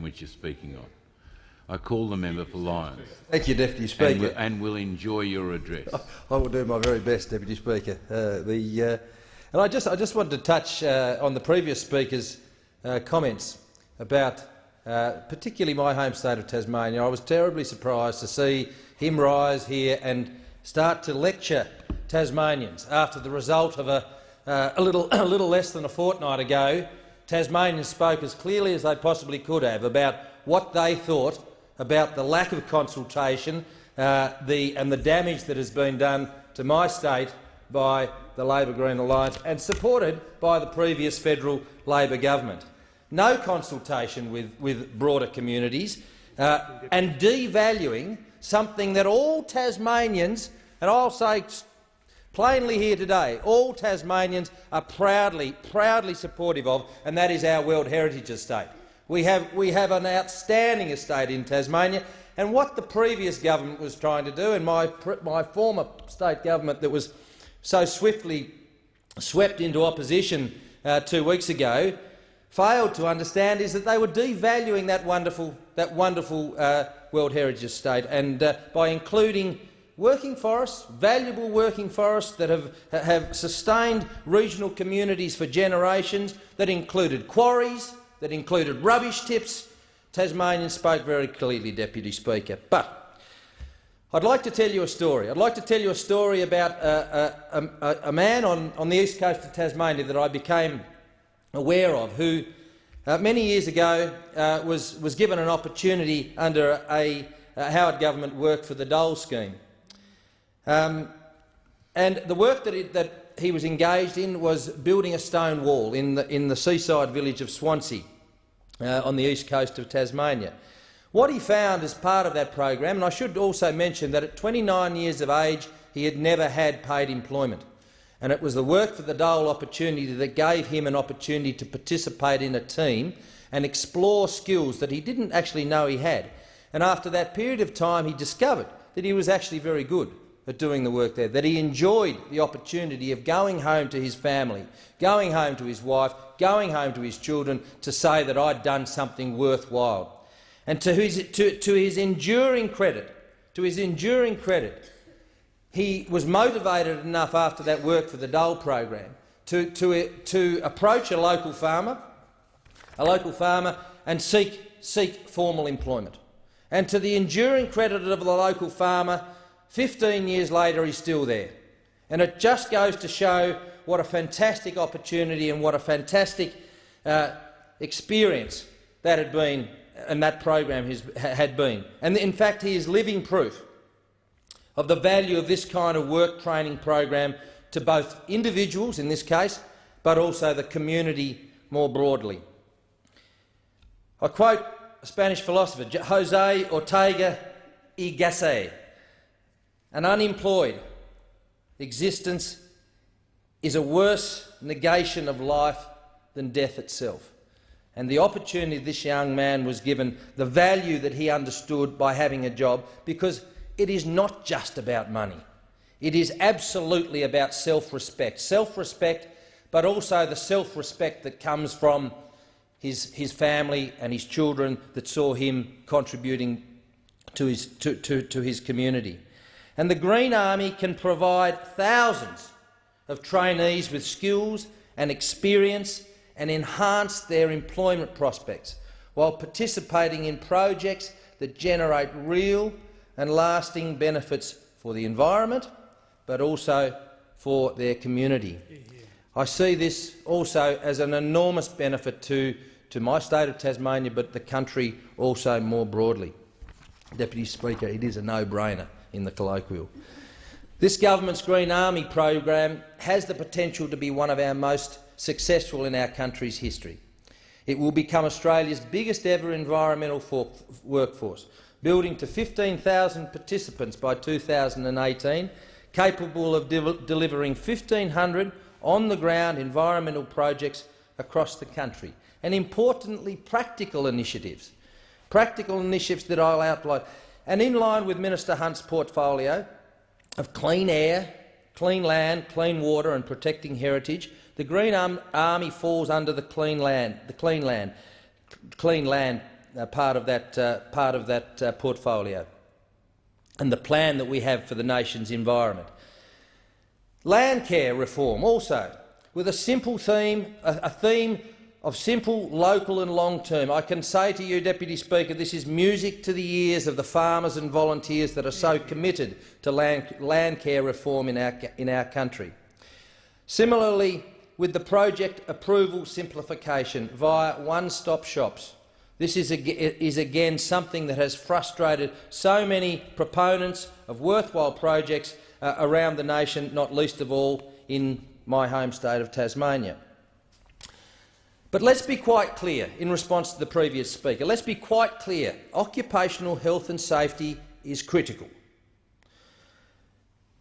consultation which you're speaking on. I call the member for Lyons. Thank you, Deputy Speaker. And will enjoy your address. I will do my very best, Deputy Speaker. And I just wanted to touch on the previous speaker's comments about particularly my home state of Tasmania. I was terribly surprised to see him rise here and start to lecture Tasmanians after the result of a little less than a fortnight ago. Tasmanians spoke as clearly as they possibly could have about what they thought about the lack of consultation and the damage that has been done to my state by the Labor-Green alliance and supported by the previous federal Labor government. No consultation with broader communities and devaluing something that all Tasmanians, and I'll say plainly here today, all Tasmanians are proudly supportive of, and that is our World Heritage Estate. We have an outstanding estate in Tasmania, and what the previous government was trying to do, and my former state government that was so swiftly swept into opposition 2 weeks ago, failed to understand, is that they were devaluing that wonderful World Heritage Estate, and by including working forests, valuable working forests that have sustained regional communities for generations, that included quarries, that included rubbish tips. Tasmanians spoke very clearly, Deputy Speaker. But I'd like to tell you a story. I'd like to tell you a story about a man on the east coast of Tasmania that I became aware of, who many years ago was given an opportunity under a Howard government work for the dole scheme. And the work that he was engaged in was building a stone wall in the seaside village of Swansea on the east coast of Tasmania. What he found as part of that program, and I should also mention that at 29 years of age he had never had paid employment, and it was the work for the dole opportunity that gave him an opportunity to participate in a team and explore skills that he didn't actually know he had. And after that period of time he discovered that he was actually very good at doing the work there, that he enjoyed the opportunity of going home to his family, going home to his wife, going home to his children to say that I'd done something worthwhile. And to his enduring credit, he was motivated enough after that work for the dole program to approach a local farmer and seek formal employment. And to the enduring credit of the local farmer, 15 years later he's still there. And it just goes to show what a fantastic opportunity and what a fantastic experience that had been, and that program had been. And in fact he is living proof of the value of this kind of work training program to both individuals in this case, but also the community more broadly. I quote a Spanish philosopher, José Ortega y Gasset: "An unemployed existence is a worse negation of life than death itself." And the opportunity this young man was given, the value that he understood by having a job, because it is not just about money. It is absolutely about self-respect, but also the self-respect that comes from his family and his children that saw him contributing to his community. And the Green Army can provide thousands of trainees with skills and experience and enhance their employment prospects while participating in projects that generate real and lasting benefits for the environment, but also for their community. I see this also as an enormous benefit to my state of Tasmania, but the country also more broadly. Deputy Speaker, it is a no-brainer in the colloquial. This government's Green Army program has the potential to be one of our most successful in our country's history. It will become Australia's biggest ever environmental workforce, building to 15,000 participants by 2018, capable of delivering 1,500 on-the-ground environmental projects across the country, and importantly practical initiatives that I'll outline. And in line with Minister Hunt's portfolio of clean air, clean land, clean water and protecting heritage, the Green Army falls under the Clean Land part of that portfolio and the plan that we have for the nation's environment. Land care reform also, with a simple theme, a theme of simple, local and long-term. I can say to you, Deputy Speaker, this is music to the ears of the farmers and volunteers that are so committed to land care reform in our country. Similarly, with the project approval simplification via one-stop shops, this is again something that has frustrated so many proponents of worthwhile projects around the nation, not least of all in my home state of Tasmania. But let's be quite clear in response to the previous speaker. Let's be quite clear. Occupational health and safety is critical.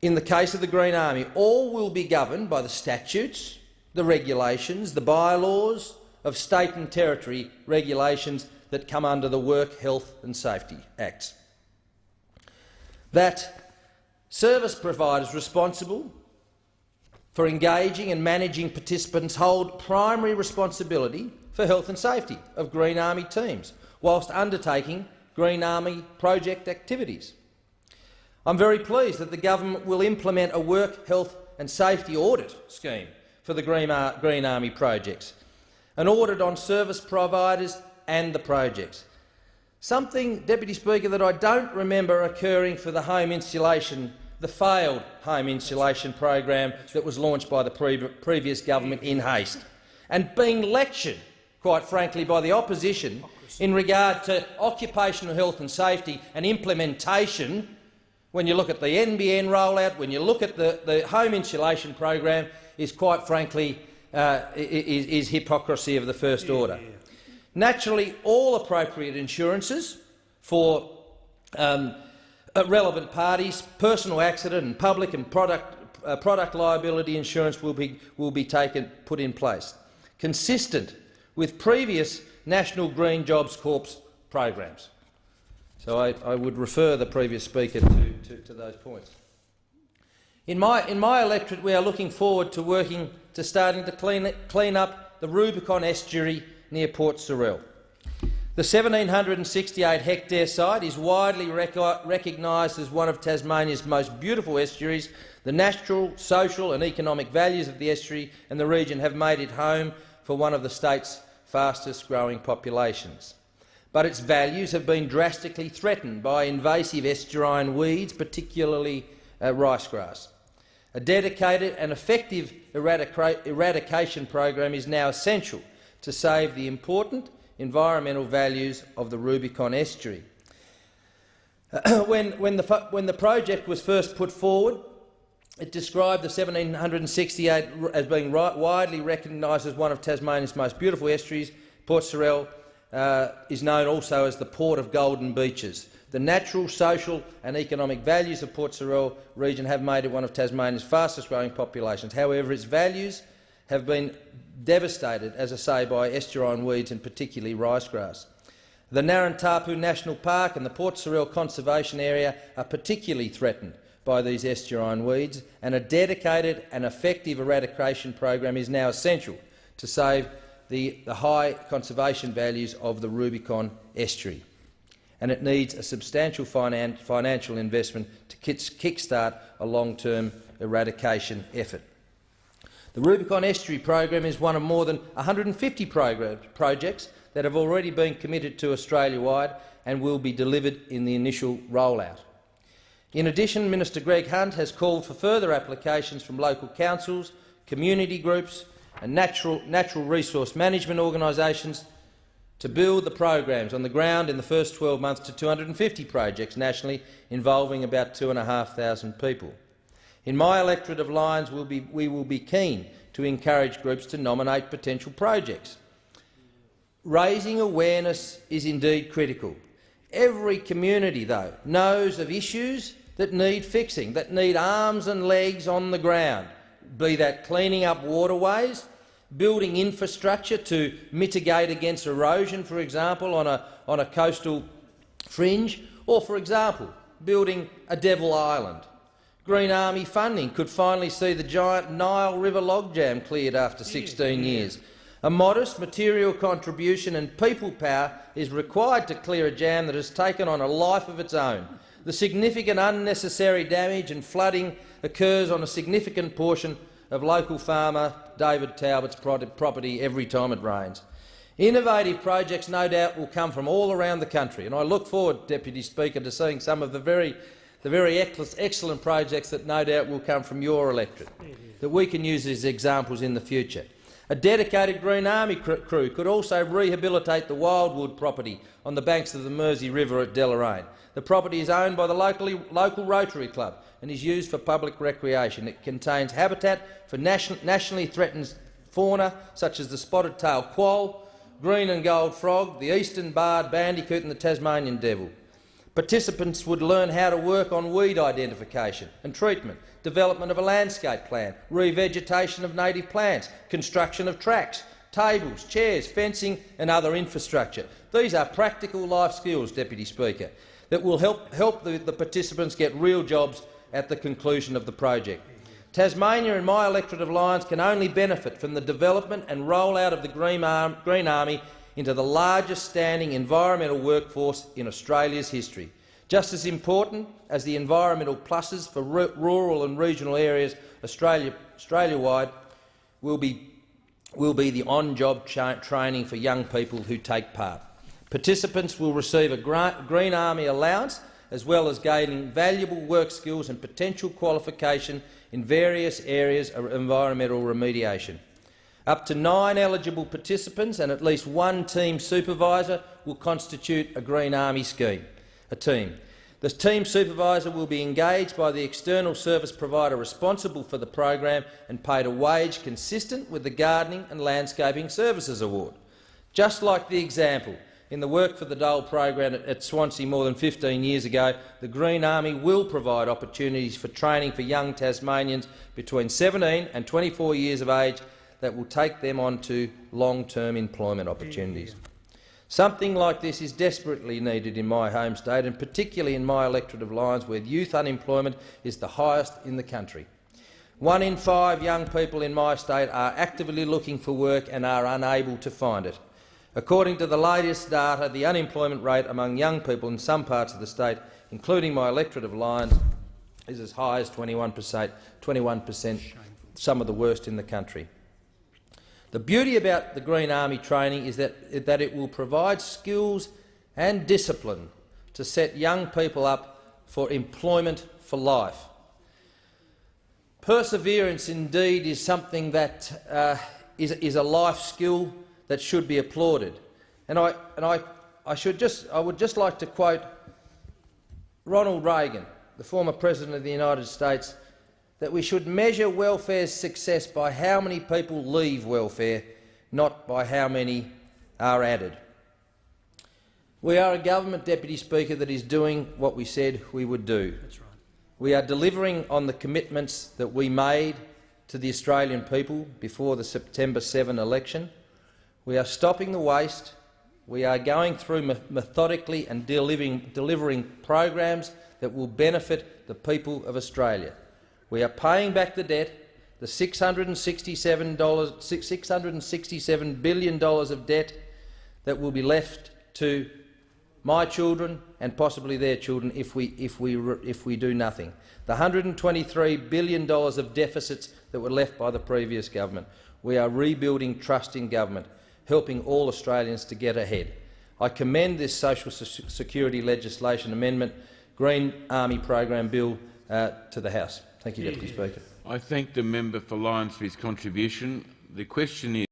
In the case of the Green Army, all will be governed by the statutes, the regulations, the bylaws of state and territory regulations that come under the Work Health and Safety Acts. That service providers responsible for engaging and managing participants hold primary responsibility for health and safety of Green Army teams, whilst undertaking Green Army project activities. I'm very pleased that the government will implement a work health and safety audit scheme for the Green Army projects, an audit on service providers and the projects. Something, Deputy Speaker, that I don't remember occurring for the failed home insulation program that was launched by the previous government in haste, and being lectured, quite frankly, by the opposition in regard to occupational health and safety and implementation. When you look at the NBN rollout, when you look at the home insulation program, is quite frankly is hypocrisy of the first order. Naturally, all appropriate insurances for relevant parties, personal accident and public and product liability insurance will be put in place, consistent with previous National Green Jobs Corps programs. So I would refer the previous speaker to those points. In my electorate, we are looking forward to starting to clean up the Rubicon estuary near Port Sorell. The 1,768-hectare site is widely recognised as one of Tasmania's most beautiful estuaries. The natural, social and economic values of the estuary and the region have made it home for one of the state's fastest-growing populations. But its values have been drastically threatened by invasive estuarine weeds, particularly ricegrass. A dedicated and effective eradication program is now essential to save the important environmental values of the Rubicon estuary. When the project was first put forward, it described the 1,768 as being widely recognised as one of Tasmania's most beautiful estuaries. Port Sorell is known also as the Port of Golden Beaches. The natural, social and economic values of Port Sorell region have made it one of Tasmania's fastest-growing populations. However, its values have been devastated, as I say, by estuarine weeds and particularly ricegrass. The Narratapu National Park and the Port Sorell Conservation Area are particularly threatened by these estuarine weeds, and a dedicated and effective eradication program is now essential to save the high conservation values of the Rubicon estuary. And it needs a substantial financial investment to kick-start a long-term eradication effort. The Rubicon Estuary program is one of more than 150 projects that have already been committed to Australia-wide and will be delivered in the initial rollout. In addition, Minister Greg Hunt has called for further applications from local councils, community groups and natural resource management organisations to build the programs on the ground in the first 12 months to 250 projects nationally, involving about 2,500 people. In my electorate of Lyons, we will be keen to encourage groups to nominate potential projects. Raising awareness is indeed critical. Every community, though, knows of issues that need fixing, that need arms and legs on the ground, be that cleaning up waterways, building infrastructure to mitigate against erosion, for example, on a coastal fringe, or, for example, building a Devil Island. Green Army funding could finally see the giant Nile River logjam cleared after 16 years. A modest material contribution and people power is required to clear a jam that has taken on a life of its own. The significant unnecessary damage and flooding occurs on a significant portion of local farmer David Talbot's property every time it rains. Innovative projects no doubt will come from all around the country, and I look forward, Deputy Speaker, to seeing some of the very excellent projects that no doubt will come from your electorate, that we can use as examples in the future. A dedicated Green Army crew could also rehabilitate the Wildwood property on the banks of the Mersey River at Deloraine. The property is owned by the local Rotary Club and is used for public recreation. It contains habitat for nationally threatened fauna such as the spotted-tailed quoll, green and gold frog, the eastern barred bandicoot and the Tasmanian devil. Participants would learn how to work on weed identification and treatment, development of a landscape plan, revegetation of native plants, construction of tracks, tables, chairs, fencing and other infrastructure. These are practical life skills, Deputy Speaker, that will help the participants get real jobs at the conclusion of the project. Tasmania and my electorate of Lyons can only benefit from the development and rollout of the Green Army into the largest standing environmental workforce in Australia's history. Just as important as the environmental pluses for rural and regional areas Australia-wide will be the on-job training for young people who take part. Participants will receive a Green Army allowance as well as gaining valuable work skills and potential qualification in various areas of environmental remediation. Up to 9 eligible participants and at least 1 team supervisor will constitute a Green Army team. The team supervisor will be engaged by the external service provider responsible for the program and paid a wage consistent with the Gardening and Landscaping Services Award. Just like the example in the Work for the Dole program at Swansea more than 15 years ago, the Green Army will provide opportunities for training for young Tasmanians between 17 and 24 years of age that will take them on to long-term employment opportunities. Something like this is desperately needed in my home state, and particularly in my electorate of Lyons, where youth unemployment is the highest in the country. 1 in 5 young people in my state are actively looking for work and are unable to find it. According to the latest data, the unemployment rate among young people in some parts of the state, including my electorate of Lyons, is as high as 21%, some of the worst in the country. The beauty about the Green Army training is that it will provide skills and discipline to set young people up for employment for life. Perseverance indeed is something that is a life skill that should be applauded. And I would just like to quote Ronald Reagan, the former President of the United States, that we should measure welfare's success by how many people leave welfare, not by how many are added. We are a government, Deputy Speaker, that is doing what we said we would do. That's right. We are delivering on the commitments that we made to the Australian people before the September 7 election. We are stopping the waste. We are going through methodically and delivering programs that will benefit the people of Australia. We are paying back the debt, the $667 billion of debt that will be left to my children and possibly their children if we do nothing. The $123 billion of deficits that were left by the previous government. We are rebuilding trust in government, helping all Australians to get ahead. I commend this social security legislation amendment, Green Army program bill, to the House. Thank you, Deputy Speaker. I thank the member for Lyons for his contribution. The question is